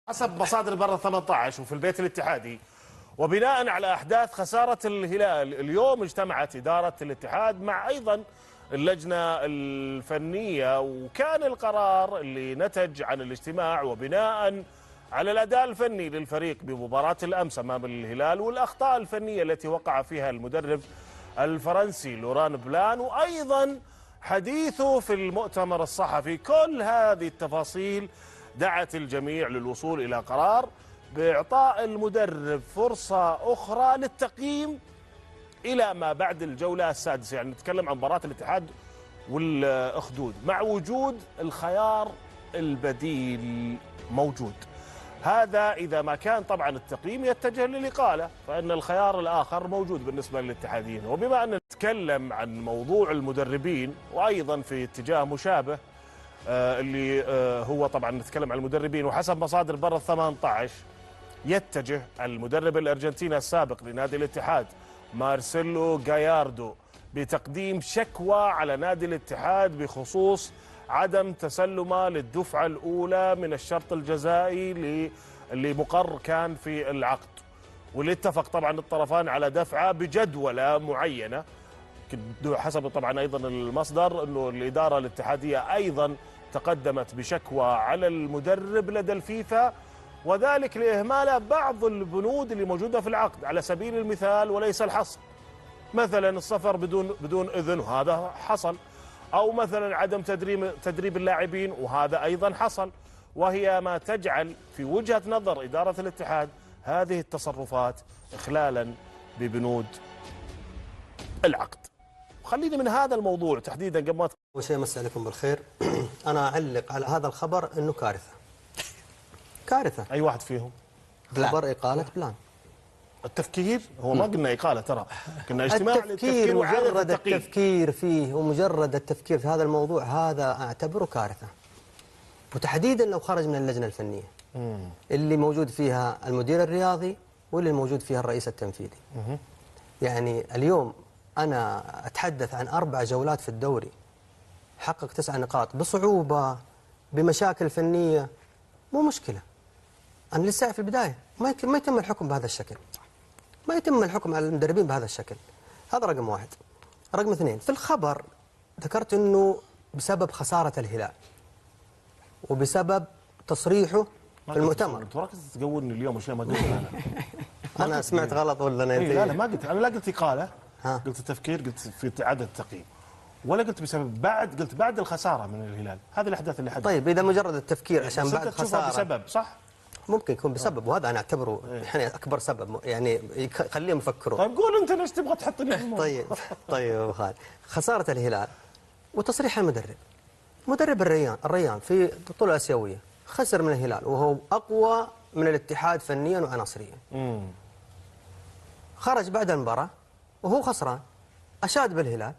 حسب مصادر برا 18 وفي البيت الاتحادي، وبناء على أحداث خسارة الهلال اليوم اجتمعت إدارة الاتحاد مع أيضا اللجنة الفنية، وكان القرار اللي نتج عن الاجتماع وبناء على الأداء الفني للفريق بمباراة الأمس أمام الهلال والأخطاء الفنية التي وقع فيها المدرب الفرنسي لوران بلان، وأيضا حديثه في المؤتمر الصحفي. كل هذه التفاصيل دعت الجميع للوصول إلى قرار بإعطاء المدرب فرصة أخرى للتقييم إلى ما بعد الجولة السادسة، يعني نتكلم عن مباراة الاتحاد والأخدود، مع وجود الخيار البديل موجود. هذا إذا ما كان طبعا التقييم يتجه للإقالة، فإن الخيار الآخر موجود بالنسبة للاتحاديين. وبما أن نتكلم عن موضوع المدربين وأيضا في اتجاه مشابه اللي هو طبعا نتكلم عن المدربين، وحسب مصادر برا 18 يتجه المدرب الأرجنتيني السابق لنادي الاتحاد مارسيلو غاياردو بتقديم شكوى على نادي الاتحاد بخصوص عدم تسلمه للدفعة الأولى من الشرط الجزائي اللي مقر كان في العقد، واللي اتفق طبعا الطرفان على دفعه بجدولة معينة. حسب طبعا أيضا المصدر أنه الإدارة الاتحادية أيضا تقدمت بشكوى على المدرب لدى الفيفا، وذلك لإهمال بعض البنود اللي موجودة في العقد على سبيل المثال وليس الحصر. مثلا السفر بدون إذن، وهذا حصل، أو مثلا عدم تدريب اللاعبين، وهذا أيضا حصل، وهي ما تجعل في وجهة نظر إدارة الاتحاد هذه التصرفات إخلالا ببنود العقد. خليني من هذا الموضوع تحديدا قبل ما أول شيء مساء عليكم بالخير. أنا أعلق على هذا الخبر أنه كارثة. أي واحد فيهم؟ خبر إقالة بلان. التفكير هو ما قلنا إقالة، ترى قلنا اجتماع التفكير، مجرد التفكير فيه ومجرد التفكير في هذا الموضوع هذا أعتبره كارثة، وتحديدا لو خرج من اللجنة الفنية اللي موجود فيها المدير الرياضي واللي موجود فيها الرئيس التنفيذي. يعني اليوم أنا أتحدث عن 4 جولات في الدوري، حقق 9 نقاط بصعوبة بمشاكل فنية، مو مشكلة. أنا لسه في البداية، ما يتم الحكم بهذا الشكل، ما يتم الحكم على المدربين بهذا الشكل. هذا رقم 1. رقم 2، في الخبر ذكرت أنه بسبب خسارة الهلال وبسبب تصريحه في المؤتمر. أنت ركز تقولني اليوم أشياء ما قلت أنا سمعت غلط ولا أنا؟ لا ما قلت، أنا لا قلت إقالة، قلت التفكير، قلت في إعادة التقييم، ولا قلت بسبب قلت بعد الخسارة من الهلال. هذه الأحداث اللي حدثت. طيب إذا مجرد التفكير عشان بعد خسارة بسبب، صح؟ ممكن يكون بسبب، وهذا أنا أعتبره يعني أكبر سبب، يعني خليهم يفكروا. طيب قول أنت ليش تبغى تحطني في الموضوع؟ طيب أبو خالد، خسارة الهلال وتصريح مدرب الريان في البطولة الآسيوية خسر من الهلال وهو أقوى من الاتحاد فنيا وعناصريا. خرج بعد المباراة وهو خسران، أشاد بالهلال،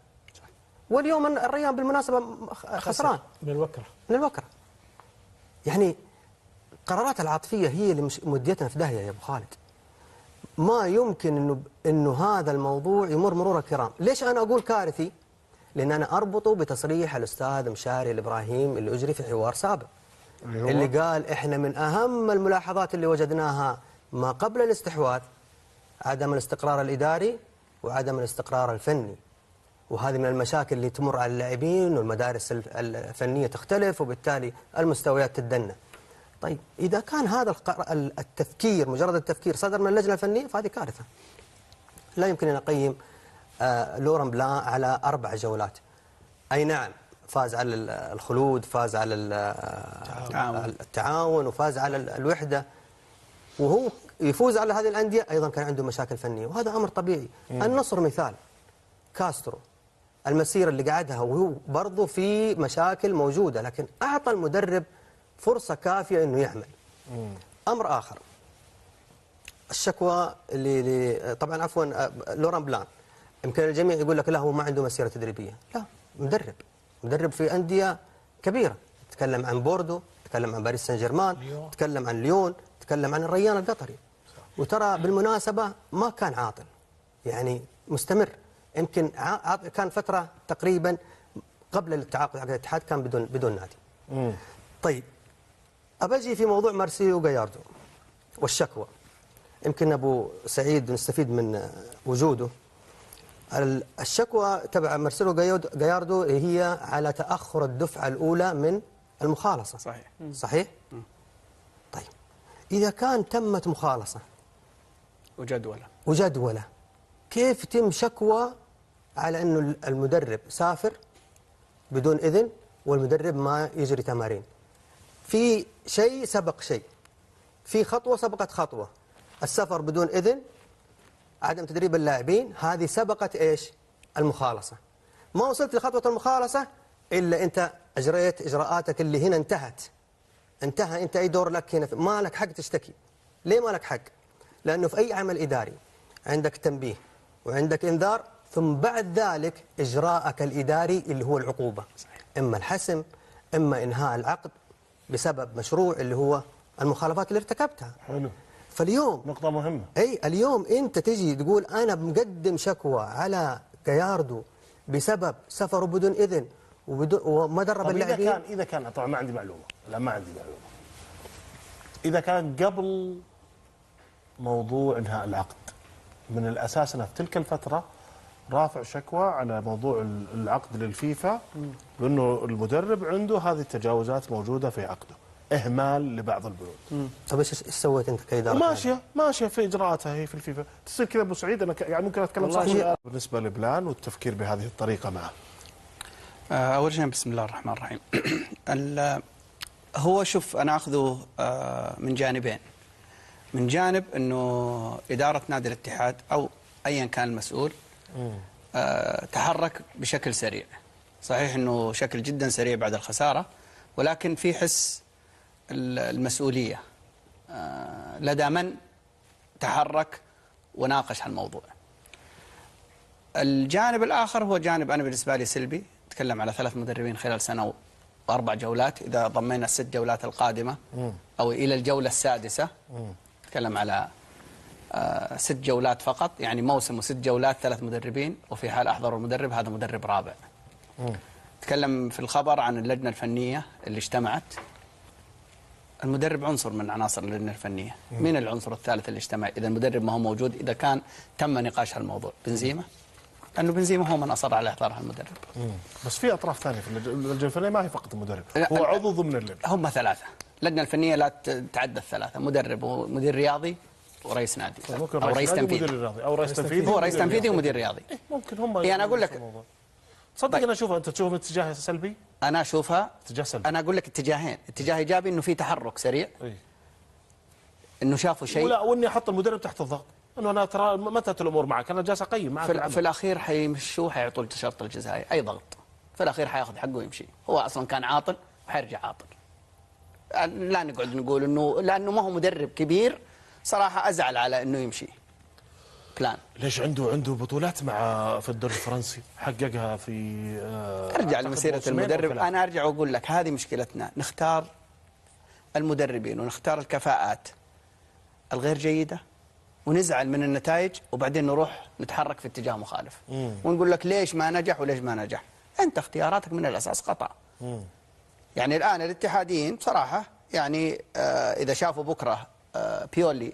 واليوم الريان بالمناسبة خسران من الوكرة. يعني القرارات العاطفية هي اللي موديتنا في داهية يا أبو خالد. ما يمكن إنه هذا الموضوع يمر مرور الكرام. ليش أنا أقول كارثي؟ لأن أنا أربطه بتصريح الأستاذ مشاري الإبراهيم اللي أجري في حوار سابق، اللي قال إحنا من أهم الملاحظات اللي وجدناها ما قبل الاستحواذ عدم الاستقرار الإداري وعدم الاستقرار الفني، وهذه من المشاكل اللي تمر على اللاعبين، والمدارس الفنية تختلف وبالتالي المستويات تدنى. طيب إذا كان هذا التفكير، مجرد التفكير، صدر من اللجنة الفنية، فهذه كارثة. لا يمكن أن أقيم لوران بلان على 4 جولات. أي نعم، فاز على الخلود، فاز على التعاون، وفاز على الوحدة، وهو يفوز على هذه الأندية أيضا كان عنده مشاكل فنية، وهذا أمر طبيعي. النصر مثال، كاسترو المسيرة اللي قعدها وهو برضو في مشاكل موجودة، لكن أعطى المدرب فرصة كافية أنه يعمل. أمر آخر، الشكوى اللي طبعا عفوا لوران بلان، يمكن الجميع يقول لك لا هو ما عنده مسيرة تدريبية. لا، مدرب في أندية كبيرة، تكلم عن بوردو، تكلم عن باريس سان جيرمان، تكلم عن ليون، تكلم عن الريان القطري. وترى بالمناسبة ما كان عاطل، يعني مستمر. يمكن كان فترة تقريبا قبل التعاقد على الاتحاد كان بدون نادي. طيب أبجي في موضوع مارسيلو جاياردو والشكوى. يمكن أبو سعيد نستفيد من وجوده. الشكوى تبع مارسيلو جاياردو هي على تأخر الدفعة الأولى من المخالصة. صحيح. صحيح؟ طيب إذا كان تمت مخالصة وجدولة كيف تم شكوى على أنه المدرب سافر بدون إذن والمدرب ما يجري تمارين؟ في شيء سبق شيء، في خطوة سبقت خطوة. السفر بدون إذن، عدم تدريب اللاعبين، هذه سبقت إيش؟ المخالصة. ما وصلت لخطوة المخالصة إلا أنت أجريت إجراءاتك اللي هنا انتهى أنت أي دور لك هنا، ما لك حق تشتكي. ليه ما لك حق؟ لأنه في أي عمل إداري عندك تنبيه وعندك إنذار، ثم بعد ذلك إجراءك الإداري اللي هو العقوبة. إما الحسم، إما إنهاء العقد بسبب مشروع اللي هو المخالفات اللي ارتكبتها. حلو. فاليوم نقطة مهمة. أي اليوم أنت تجي تقول أنا مقدم شكوى على جاياردو بسبب سفره بدون إذن وما درب اللاعبين. إذا كان طبعا ما عندي معلومة، لا ما عندي معلومة. إذا كان قبل موضوع انهاء العقد، من الأساس أنا في تلك الفترة رافع شكوى على موضوع العقد للفيفا بأنه المدرب عنده هذه التجاوزات موجودة في عقده، إهمال لبعض البنود. طيب إيش سويت أنت كإدارة؟ ماشية في إجراءاتها هي في الفيفا. تصير كذا أبو سعيد، أنا يعني ممكن أتكلم صح بالنسبة لبلان والتفكير بهذه الطريقة معه. أول شيء بسم الله الرحمن الرحيم. هو شوف أنا أخذه من جانبين. من جانب أنه إدارة نادي الاتحاد أو أيا كان المسؤول تحرك بشكل سريع. صحيح أنه شكل جدا سريع بعد الخسارة، ولكن في حس المسؤولية لدى من تحرك وناقش هالموضوع. الجانب الآخر هو جانب أنا بالنسبة لي سلبي. تكلم على 3 مدربين خلال سنة و4 جولات، إذا ضمينا ال6 جولات القادمة أو إلى الجولة السادسة تكلم على 6 جولات فقط، يعني موسم و6 جولات 3 مدربين، وفي حال أحضروا المدرب هذا مدرب رابع. تكلم في الخبر عن اللجنة الفنية اللي اجتمعت. المدرب عنصر من عناصر اللجنة الفنية. مين العنصر الثالث اللي اجتمع إذا المدرب ما هو موجود؟ إذا كان تم نقاش هالموضوع بنزيما، لأنه بنزيما هو من أصر على إحضار المدرب. بس في أطراف ثانية في اللجنة الفنية، ما هي فقط المدرب، هو عضو ضمن اللجنة. هم 3. اللجنة الفنية لا تتعدى ال3، مدرب ومدير رياضي ورئيس نادي أو رئيس تنفيذي أو رئيس تنفيذي. هو رئيس تنفيذي ومدير رياضي. ممكن هم يعني أنا أقول لك صدق أنا أشوفها. أنت تشوفها اتجاه سلبي؟ أنا أشوفها اتجاه سلبي. أنا أقول لك اتجاهين. اتجاه إيجابي إنه في تحرك سريع، إنه شافوا شيء، ولا وإني أحط المدرب تحت الضغط، إنه أنا ترى متى الأمور معك، أنا جالس أقيم معك. في الأخير حيمشوه، حيعطوا الشرط الجزائي أي ضغط، في الأخير حياخذ حقه ويمشي. هو أصلا كان عاطل وحيرجع عاطل. لا نقعد نقول إنه لأنه ما هو مدرب كبير، صراحة أزعل على إنه يمشي. بلان ليش عنده بطولات مع في الدوري الفرنسي حققها في ارجع لمسيرة المدرب. أنا أرجع وأقول لك هذه مشكلتنا، نختار المدربين ونختار الكفاءات الغير جيدة ونزعل من النتائج، وبعدين نروح نتحرك في اتجاه مخالف ونقول لك ليش ما نجح وليش ما نجح. أنت اختياراتك من الأساس خطأ. يعني الآن الاتحاديين بصراحة يعني إذا شافوا بكرة بيولي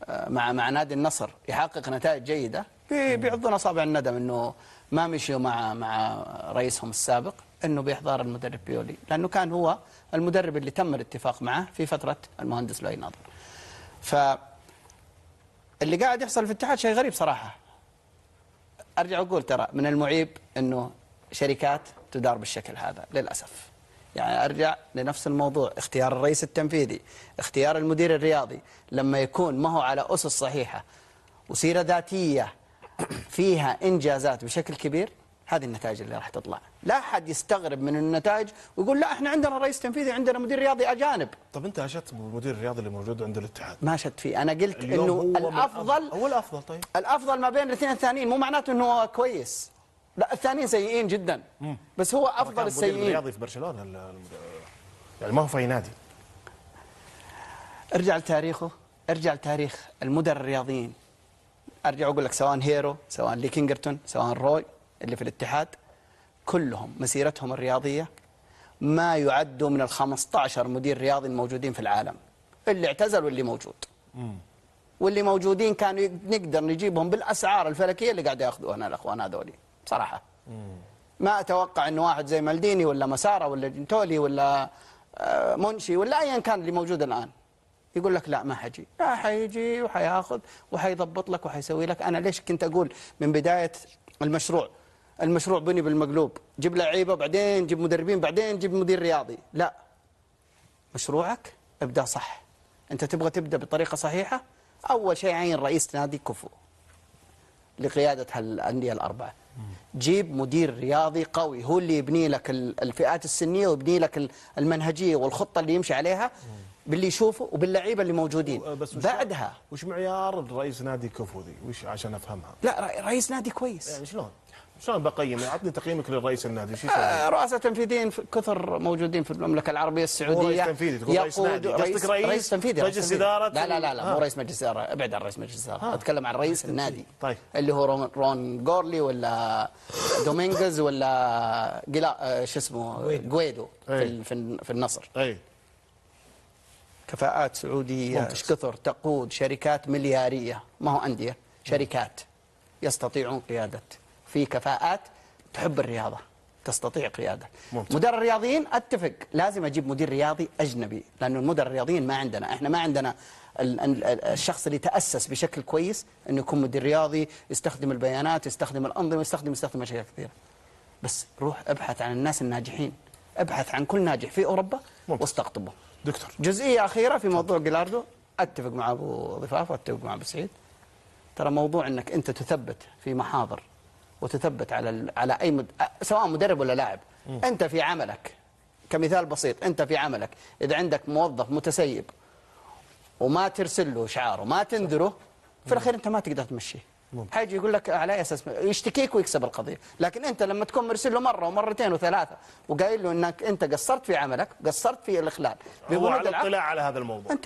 مع نادي النصر يحقق نتائج جيدة، بيعضون أصابع الندم إنه ما مشيوا مع رئيسهم السابق إنه بإحضار المدرب بيولي، لأنه كان هو المدرب اللي تم الاتفاق معه في فترة المهندس لؤي ناظر. فاللي قاعد يحصل في الاتحاد شيء غريب صراحة. أرجع أقول ترى من المعيب إنه شركات تدار بالشكل هذا للأسف. يعني أرجع لنفس الموضوع، اختيار الرئيس التنفيذي، اختيار المدير الرياضي، لما يكون ما هو على أسس صحيحة وسيرة ذاتية فيها إنجازات بشكل كبير، هذه النتائج اللي راح تطلع. لا أحد يستغرب من النتائج ويقول لا احنا عندنا رئيس تنفيذي، عندنا مدير رياضي أجانب. طب أنت أشدت بالمدير الرياضي اللي موجود عند الاتحاد؟ ما شدت فيه، أنا قلت إنه الأفضل هو الأفضل. طيب الأفضل ما بين الاثنين الثانيين، مو معناته إنه هو كويس، لا الثانيين سيئين جدا، بس هو أفضل السيئين. المدير الرياضي في برشلونة يعني ما هو في أي نادي. ارجع لتاريخه، ارجع لتاريخ المدراء الرياضيين. ارجع اقول لك سواء هيرو، سواء ليكينغرتون، سواء روي اللي في الاتحاد، كلهم مسيرتهم الرياضيه ما يعدوا من ال 15 مدير رياضي الموجودين في العالم، اللي اعتزل واللي موجود. واللي موجودين كانوا نقدر نجيبهم بالاسعار الفلكيه اللي قاعد ياخذوها الاخوان هذولي بصراحه. ما اتوقع انه واحد زي مالديني ولا مسارة ولا جنتولي ولا منشي ولا ايا كان اللي موجود الان يقول لك لا ما حجي، لا حيجي وحياخذ وحيضبط لك وحيسوي لك. انا ليش كنت اقول من بدايه المشروع بني بالمقلوب، جيب لعيبه بعدين جيب مدربين بعدين جيب مدير رياضي. لا، مشروعك ابدا صح. انت تبغى تبدا بطريقه صحيحه، اول شيء عين رئيس نادي كفو لقياده هالانديه الاربعه. جيب مدير رياضي قوي هو اللي يبني لك الفئات السنيه ويبني لك المنهجيه والخطه اللي يمشي عليها باللي يشوفه وباللعيبه اللي موجودين. بس بعدها وش معيار رئيس نادي كفو ذي؟ وش عشان افهمها؟ لا، رئيس نادي كويس. يعني شلون بقيم؟ عطني تقييمك للرئيس النادي. شو يسوي؟ رؤساء تنفيذيين كثر موجودين في المملكه العربيه السعوديه. رئيس تنفيذي تقول رئيس نادي، قصدك رئيس تنفيذي مجلس اداره؟ لا مو رئيس مجلس اداره، ابعد عن رئيس مجلس اداره، اتكلم عن رئيس النادي. طيب. اللي هو رون جورلي ولا دومينغز ولا شو اسمه جويدو في النصر. اي كفاءات سعوديه ايش كثر تقود شركات ملياريه، ما هو انديه، شركات يستطيعون قياده، في كفاءات تحب الرياضه تستطيع قياده. مدرب الرياضيين اتفق لازم اجيب مدير رياضي اجنبي، لانه المدرب الرياضيين ما عندنا، احنا ما عندنا الشخص اللي تاسس بشكل كويس انه يكون مدير رياضي يستخدم البيانات يستخدم الانظمه يستخدم اشياء كثيره. بس روح ابحث عن الناس الناجحين، ابحث عن كل ناجح في اوروبا واستقطبه. دكتور، جزئيه اخيره في موضوع جيلاردو، اتفق مع ابو ضفاف واتفق مع ابو سعيد. ترى موضوع انك انت تثبت في محاضر وتثبت على اي سواء مدرب ولا لاعب. انت في عملك كمثال بسيط، انت في عملك اذا عندك موظف متسيب وما ترسل له شعار وما تنذره، في الاخير انت ما تقدر تمشيه. حيجي يقول لك على اي اساس يشتكيك ويكسب القضيه. لكن انت لما تكون مرسل له مره ومرتين وثلاثه وقايل له انك انت قصرت في عملك، قصرت في الاخلال، هو على اطلاع على هذا الموضوع.